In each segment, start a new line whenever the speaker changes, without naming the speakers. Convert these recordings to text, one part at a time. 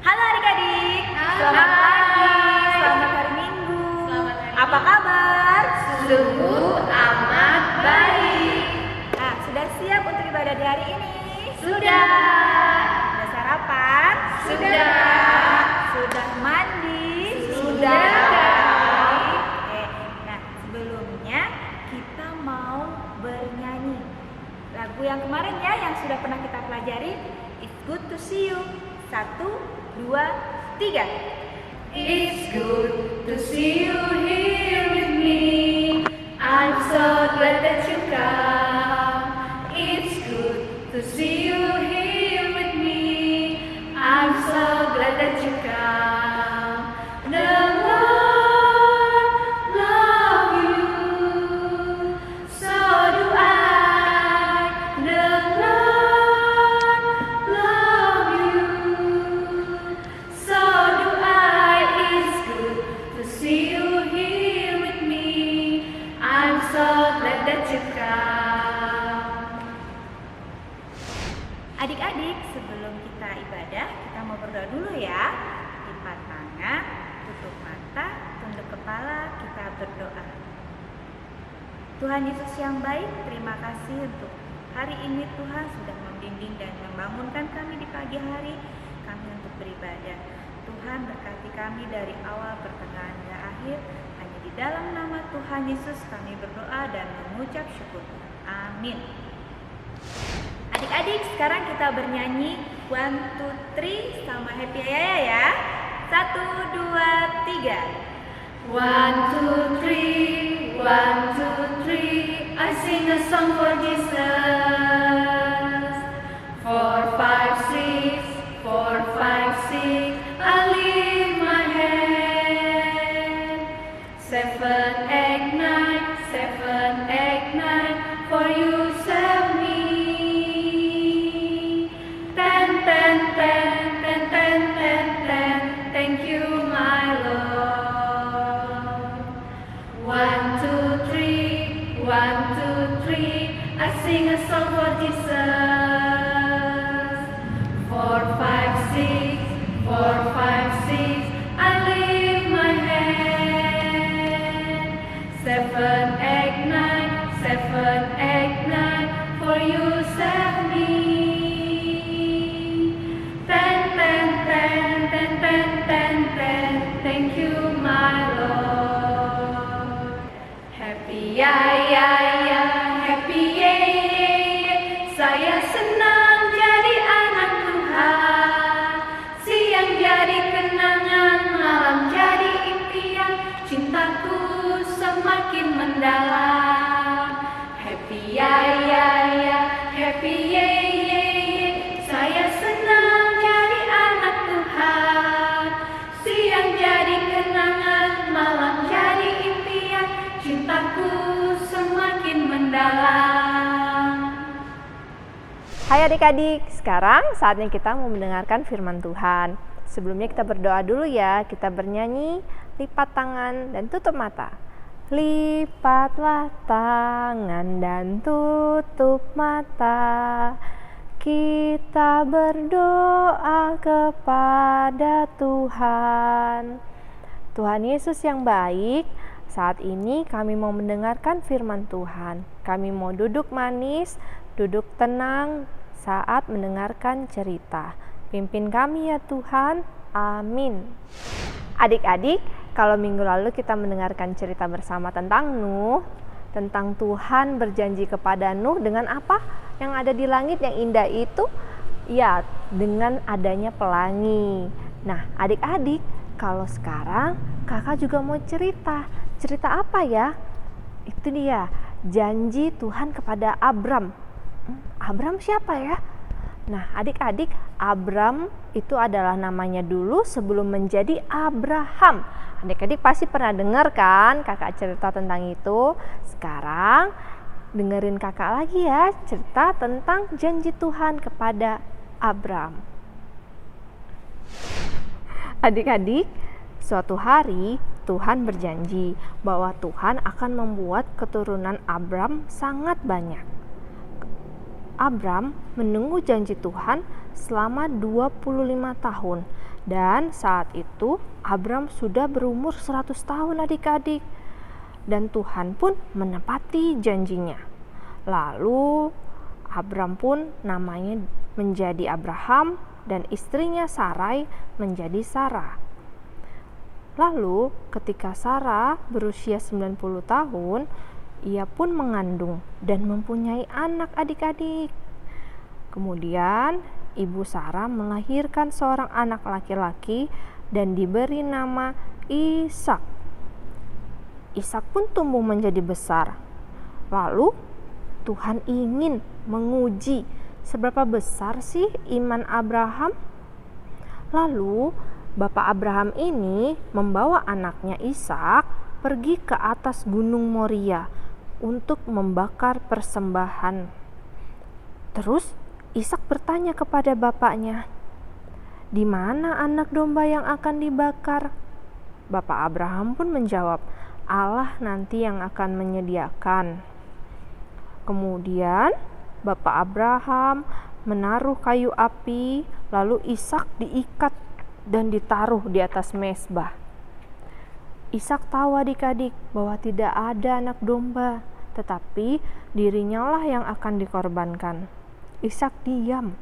Halo adik-adik,
Halo.
selamat pagi, selamat hari Minggu. Apa kabar?
Sungguh amat baik.
Nah, sudah siap untuk ibadah di hari ini?
Sudah.
Sudah sarapan?
Sudah.
Sudah mandi?
Sudah.
Oke. Nah, sebelumnya kita mau bernyanyi lagu yang kemarin ya, yang sudah pernah kita pelajari. It's good to see you. 1, 2, 3.
It's good to see you here with me. I'm so glad that you come. It's good to see you here with me. I'm so glad that you come. The Lord love you, so do I. The Lord love you, so do I. It's good to see you here with me. I'm so glad that you come.
Adik-adik, sebelum kita ibadah, kita mau berdoa dulu ya. Lipat tangan, tutup mata, tunduk kepala, kita berdoa. Tuhan Yesus yang baik, terima kasih untuk hari ini Tuhan sudah membimbing dan membangunkan kami di pagi hari kami untuk beribadah. Tuhan berkati kami dari awal, pertengahan, hingga akhir. Hanya di dalam nama Tuhan Yesus kami berdoa dan mengucap syukur. Amin. Adik-adik, sekarang kita bernyanyi 1, 2, 3 sama Happy Ayaya ya. 1, 2, 3.
1, 2, 3, 1, 2, 3. I sing a song for Jesus. 4, 5, 6, 4, 5, 6. I lift my hand. 7, 8, 9, 7, 8, 9. For you save me. 10, 10, 10, 10, 10, 10, 10. Thank you, my Lord. 1, 2, 3, 1, 2, 3. I sing a song for Jesus. 4, 5, 6, 4, 5, 6. I lift my hand. 7, 8, 9, 7, 8, 9. For you save me. 10, 10, 10, 10, 10, 10, 10. Thank you, my Lord. Happy ya ya ya, happy ye ye ye. Saya senang jadi anak Tuhan. Siang jadi kenangan, malam jadi impian. Cintaku semakin mendalam. Happy ya ya ya, happy ye ye ye. Saya senang jadi anak Tuhan. Siang jadi kenangan, malam jadi impian. Cintaku semakin mendalam.
Hai adik-adik, sekarang saatnya kita mau mendengarkan firman Tuhan. Sebelumnya kita berdoa dulu ya, kita bernyanyi, lipat tangan dan tutup mata. Lipatlah tangan dan tutup mata. Kita berdoa kepada Tuhan. Tuhan Yesus yang baik, saat ini kami mau mendengarkan firman Tuhan. Kami mau duduk manis, duduk tenang saat mendengarkan cerita. Pimpin kami ya Tuhan, amin. Adik-adik, kalau minggu lalu kita mendengarkan cerita bersama tentang Nuh, tentang Tuhan berjanji kepada Nuh dengan apa yang ada di langit yang indah itu? Ya, dengan adanya pelangi. Nah, adik-adik, kalau sekarang kakak juga mau cerita. Cerita apa ya? Itu dia, janji Tuhan kepada Abram. Abram siapa ya? Nah, adik-adik, Abram itu adalah namanya dulu sebelum menjadi Abraham. Adik-adik pasti pernah dengar kan kakak cerita tentang itu. Sekarang dengerin kakak lagi ya cerita tentang janji Tuhan kepada Abram. Adik-adik, suatu hari Tuhan berjanji bahwa Tuhan akan membuat keturunan Abram sangat banyak. Abram menunggu janji Tuhan selama 25 tahun. Dan saat itu Abram sudah berumur 100 tahun adik-adik. Dan Tuhan pun menepati janjinya. Lalu Abram pun namanya menjadi Abraham dan istrinya Sarai menjadi Sarah. Lalu ketika Sarah berusia 90 tahun, ia pun mengandung dan mempunyai anak adik-adik. Kemudian ibu Sarah melahirkan seorang anak laki-laki dan diberi nama Ishak. Ishak pun tumbuh menjadi besar. Lalu Tuhan ingin menguji seberapa besar sih iman Abraham. Lalu Bapak Abraham ini membawa anaknya Ishak pergi ke atas Gunung Moria untuk membakar persembahan. Terus Ishak bertanya kepada bapaknya, "Di mana anak domba yang akan dibakar?" Bapak Abraham pun menjawab, "Allah nanti yang akan menyediakan." Kemudian Bapak Abraham menaruh kayu api, lalu Ishak diikat dan ditaruh di atas mezbah. Ishak tahu adik-adik bahwa tidak ada anak domba, tetapi dirinya lah yang akan dikorbankan. Ishak diam.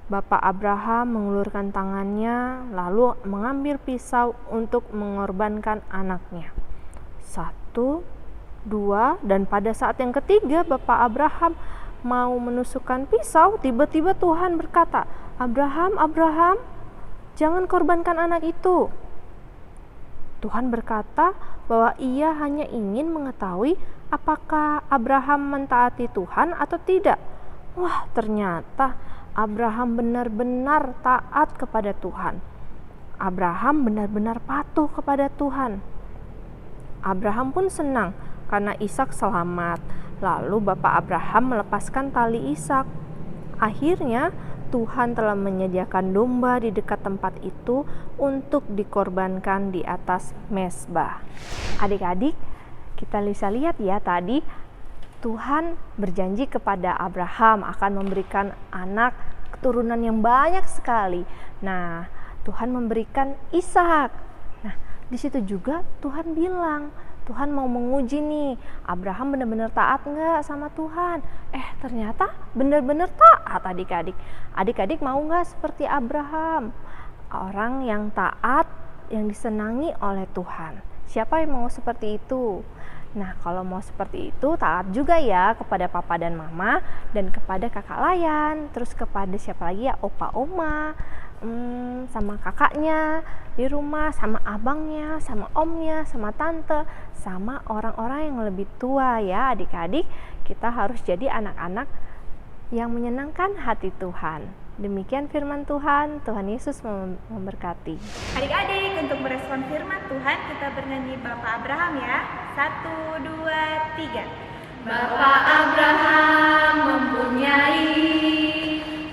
Bapak Abraham mengulurkan tangannya, lalu mengambil pisau untuk mengorbankan anaknya. 1, 2, dan pada saat yang ketiga Bapak Abraham mau menusukkan pisau, tiba-tiba Tuhan berkata, "Abraham, Abraham, jangan korbankan anak itu." Tuhan berkata bahwa ia hanya ingin mengetahui apakah Abraham mentaati Tuhan atau tidak. Wah, ternyata Abraham benar-benar taat kepada Tuhan. Abraham benar-benar patuh kepada Tuhan. Abraham pun senang karena Ishak selamat. Lalu Bapak Abraham melepaskan tali Ishak. Akhirnya Tuhan telah menyediakan domba di dekat tempat itu untuk dikorbankan di atas mezbah. Adik-adik, kita bisa lihat ya tadi Tuhan berjanji kepada Abraham akan memberikan anak keturunan yang banyak sekali. Nah, Tuhan memberikan Ishak. Nah, di situ juga Tuhan bilang, Tuhan mau menguji nih, Abraham benar-benar taat nggak sama Tuhan? Ternyata benar-benar taat adik-adik. Adik-adik mau nggak seperti Abraham? Orang yang taat, yang disenangi oleh Tuhan. Siapa yang mau seperti itu? Nah, kalau mau seperti itu, taat juga ya kepada papa dan mama, dan kepada kakak layan, terus kepada siapa lagi ya, opa oma, sama kakaknya di rumah, sama abangnya, sama omnya, sama tante, sama orang-orang yang lebih tua ya adik-adik. Kita harus jadi anak-anak yang menyenangkan hati Tuhan. Demikian firman Tuhan. Tuhan Yesus memberkati.
Adik-adik, untuk merespon firman Tuhan, kita bernyanyi Bapak Abraham ya. 1, 2, 3.
Bapak Abraham mempunyai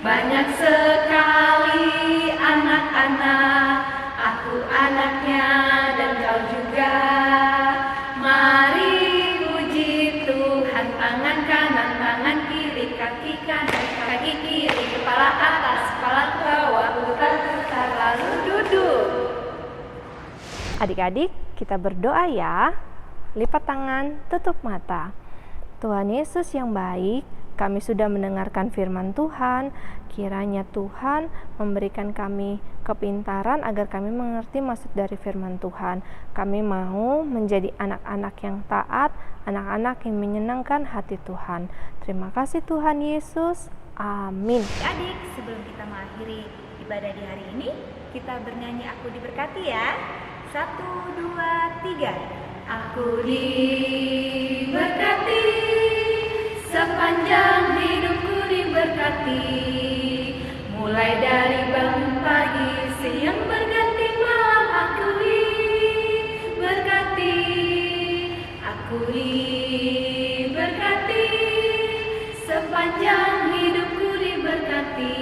banyak sekali anak-anak. Aku anaknya dan kau juga. Mari puji Tuhan, tangan kanan, tangan kiri, kaki kanan, kaki kiri, kepala atas, kepala bawah, putar-putar lalu duduk.
Adik-adik, kita berdoa ya. Lipat tangan, tutup mata. Tuhan Yesus yang baik, kami sudah mendengarkan firman Tuhan. Kiranya Tuhan memberikan kami kepintaran agar kami mengerti maksud dari firman Tuhan. Kami mau menjadi anak-anak yang taat, anak-anak yang menyenangkan hati Tuhan. Terima kasih Tuhan Yesus. Amin.
Adik, sebelum kita mengakhiri ibadah di hari ini, kita bernyanyi Aku Diberkati ya. 1, 2, 3.
Aku diberkati, sepanjang hidupku diberkati. Mulai dari bangun pagi, siang berganti malam, aku diberkati. Aku diberkati, sepanjang hidupku diberkati.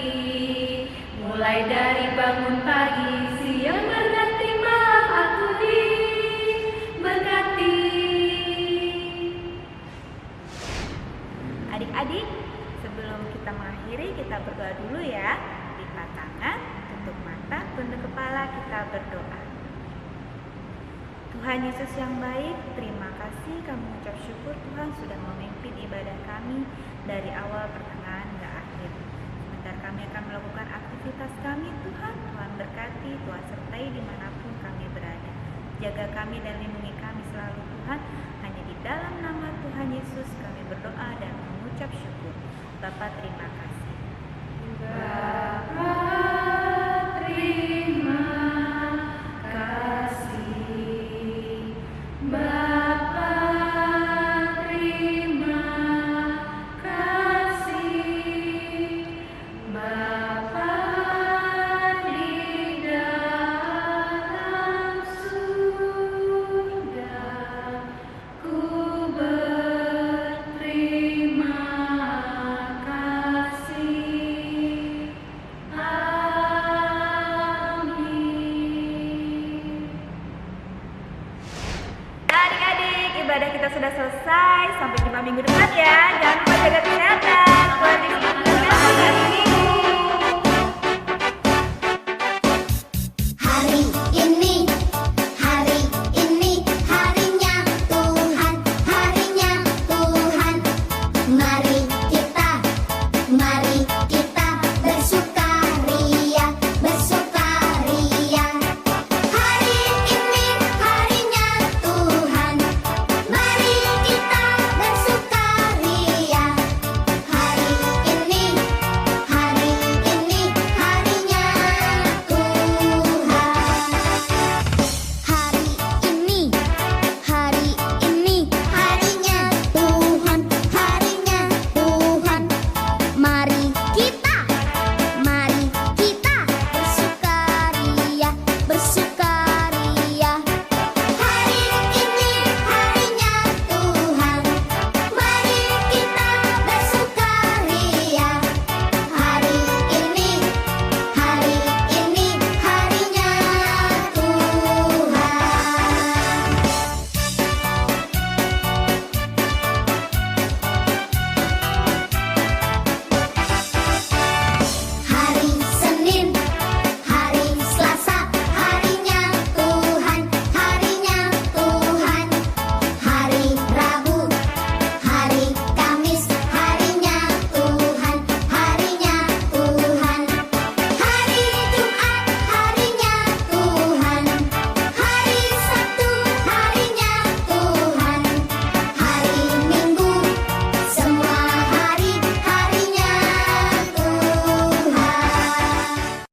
Mulai dari bangun pagi, siang berganti malam, aku diberkati.
Adik-adik, sebelum kita mengakhiri, kita berdoa dulu ya. Di kepala, kita berdoa. Tuhan Yesus yang baik, terima kasih kami mengucap syukur Tuhan sudah memimpin ibadah kami dari awal, pertengahan, hingga akhir. Sebentar kami akan melakukan aktivitas kami Tuhan. Tuhan berkati, Tuhan sertai dimanapun kami berada. Jaga kami dan lindungi kami selalu Tuhan. Hanya di dalam nama Tuhan Yesus kami berdoa dan mengucap syukur. Bapa, terima kasih.
Bapa, terima kasih. Bapa, terima kasih. Bapa di dalam surga, ku berterima kasih. Amin.
Adik-adik, ibadah kita sudah selesai. Sampai jumpa minggu depan ya. Jangan lupa jaga kesehatan. Tuhan Yesus memberkati hari ini.